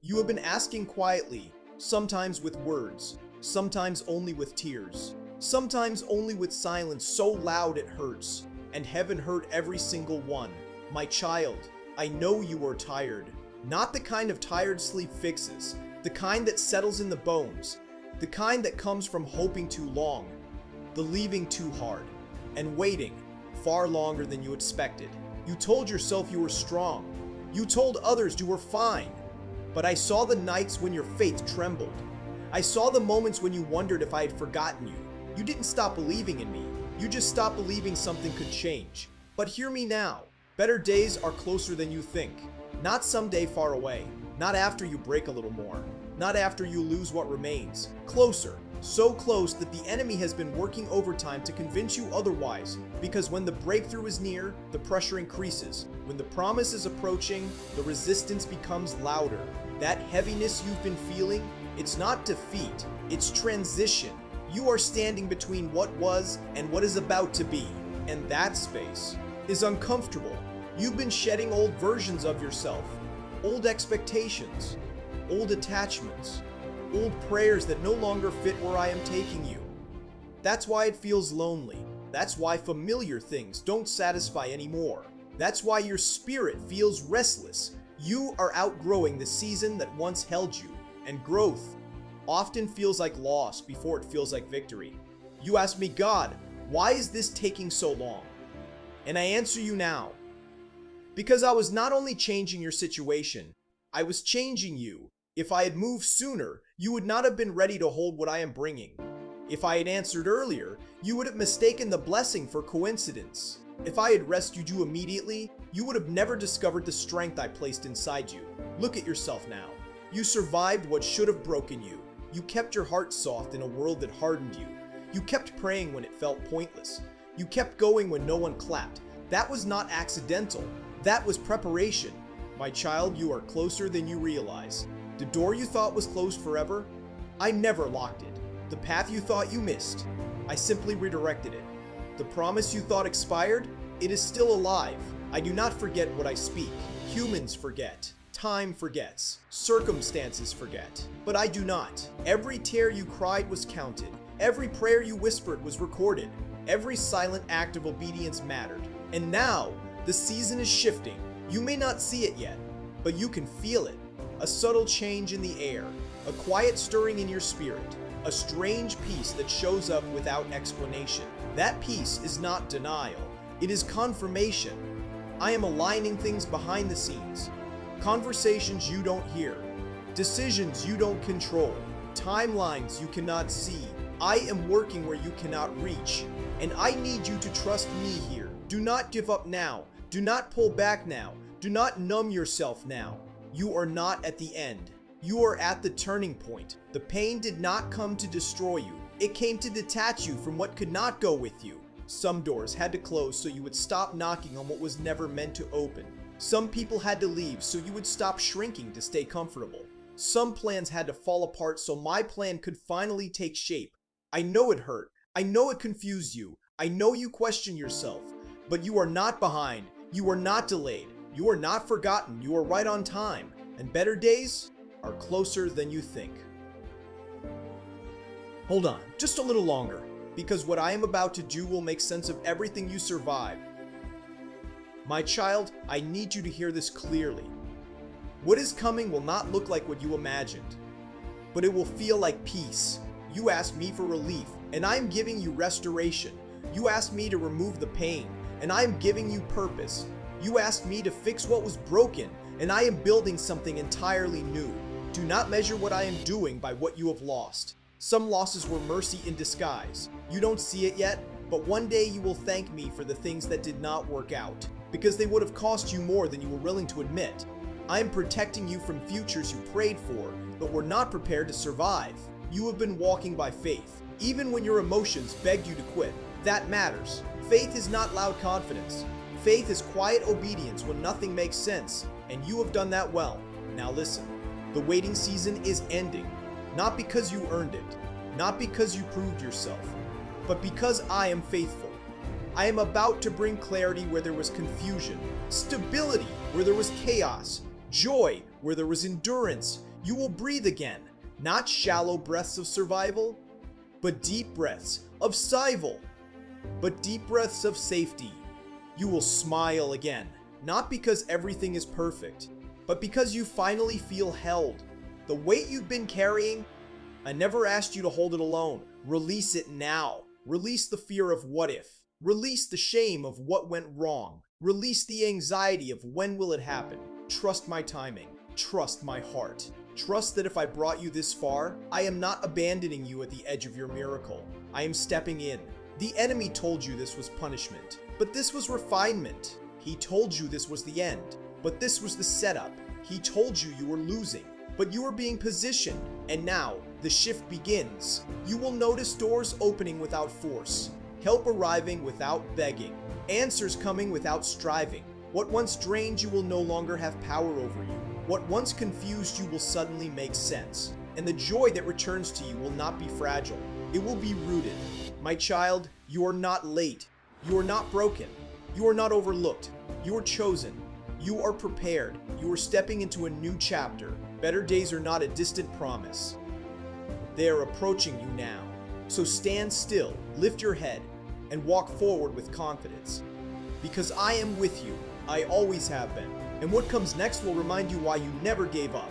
You have been asking quietly, sometimes with words, sometimes only with tears, sometimes only with silence so loud it hurts, and heaven heard every single one. My child, I know you are tired. Not the kind of tired sleep fixes, the kind that settles in the bones, the kind that comes from hoping too long, the leaving too hard, and waiting far longer than you expected. You told yourself you were strong. You told others you were fine. But I saw the nights when your faith trembled. I saw the moments when you wondered if I had forgotten you. You didn't stop believing in me. You just stopped believing something could change. But hear me now. Better days are closer than you think. Not someday far away. Not after you break a little more. Not after you lose what remains. Closer. So close that the enemy has been working overtime to convince you otherwise. Because when the breakthrough is near, the pressure increases. When the promise is approaching, the resistance becomes louder. That heaviness you've been feeling, it's not defeat, it's transition. You are standing between what was and what is about to be. And that space is uncomfortable. You've been shedding old versions of yourself, old expectations, old attachments, old prayers that no longer fit where I am taking you. That's why it feels lonely. That's why familiar things don't satisfy anymore. That's why your spirit feels restless. You are outgrowing the season that once held you, and growth often feels like loss before it feels like victory. You ask me, God, why is this taking so long? And I answer you now. Because I was not only changing your situation, I was changing you. If I had moved sooner, you would not have been ready to hold what I am bringing. If I had answered earlier, you would have mistaken the blessing for coincidence. If I had rescued you immediately, you would have never discovered the strength I placed inside you. Look at yourself now. You survived what should have broken you. You kept your heart soft in a world that hardened you. You kept praying when it felt pointless. You kept going when no one clapped. That was not accidental. That was preparation. My child, you are closer than you realize. The door you thought was closed forever, I never locked it. The path you thought you missed, I simply redirected it. The promise you thought expired, it is still alive. I do not forget what I speak. Humans forget. Time forgets. Circumstances forget. But I do not. Every tear you cried was counted. Every prayer you whispered was recorded. Every silent act of obedience mattered. And now, the season is shifting. You may not see it yet, but you can feel it. A subtle change in the air, a quiet stirring in your spirit, a strange peace that shows up without explanation. That peace is not denial, it is confirmation. I am aligning things behind the scenes, conversations you don't hear, decisions you don't control, timelines you cannot see. I am working where you cannot reach, and I need you to trust me here. Do not give up now. Do not pull back now. Do not numb yourself now. You are not at the end. You are at the turning point. The pain did not come to destroy you. It came to detach you from what could not go with you. Some doors had to close so you would stop knocking on what was never meant to open. Some people had to leave so you would stop shrinking to stay comfortable. Some plans had to fall apart so my plan could finally take shape. I know it hurt. I know it confused you. I know you question yourself. But you are not behind. You are not delayed. You are not forgotten. You are right on time. And better days are closer than you think. Hold on, just a little longer, because what I am about to do will make sense of everything you survived. My child, I need you to hear this clearly. What is coming will not look like what you imagined, but it will feel like peace. You asked me for relief, and I am giving you restoration. You asked me to remove the pain, and I am giving you purpose. You asked me to fix what was broken, and I am building something entirely new. Do not measure what I am doing by what you have lost. Some losses were mercy in disguise. You don't see it yet, but one day you will thank me for the things that did not work out, because they would have cost you more than you were willing to admit. I am protecting you from futures you prayed for, but were not prepared to survive. You have been walking by faith, even when your emotions begged you to quit. That matters. Faith is not loud confidence. Faith is quiet obedience when nothing makes sense, and you have done that well. Now listen, the waiting season is ending, not because you earned it, not because you proved yourself, but because I am faithful. I am about to bring clarity where there was confusion, stability where there was chaos, joy where there was endurance. You will breathe again, not shallow breaths of survival, but deep breaths of survival, but deep breaths of safety. You will smile again, not because everything is perfect, but because you finally feel held. The weight you've been carrying, I never asked you to hold it alone. Release it now. Release the fear of what if. Release the shame of what went wrong. Release the anxiety of when will it happen. Trust my timing. Trust my heart. Trust that if I brought you this far, I am not abandoning you at the edge of your miracle. I am stepping in. The enemy told you this was punishment, but this was refinement. He told you this was the end, but this was the setup. He told you you were losing, but you are being positioned, and now the shift begins. You will notice doors opening without force, help arriving without begging, answers coming without striving. What once drained you will no longer have power over you. What once confused you will suddenly make sense, and the joy that returns to you will not be fragile. It will be rooted. My child, you are not late. You are not broken. You are not overlooked. You are chosen. You are prepared. You are stepping into a new chapter. Better days are not a distant promise. They are approaching you now. So stand still, lift your head, and walk forward with confidence. Because I am with you. I always have been. And what comes next will remind you why you never gave up.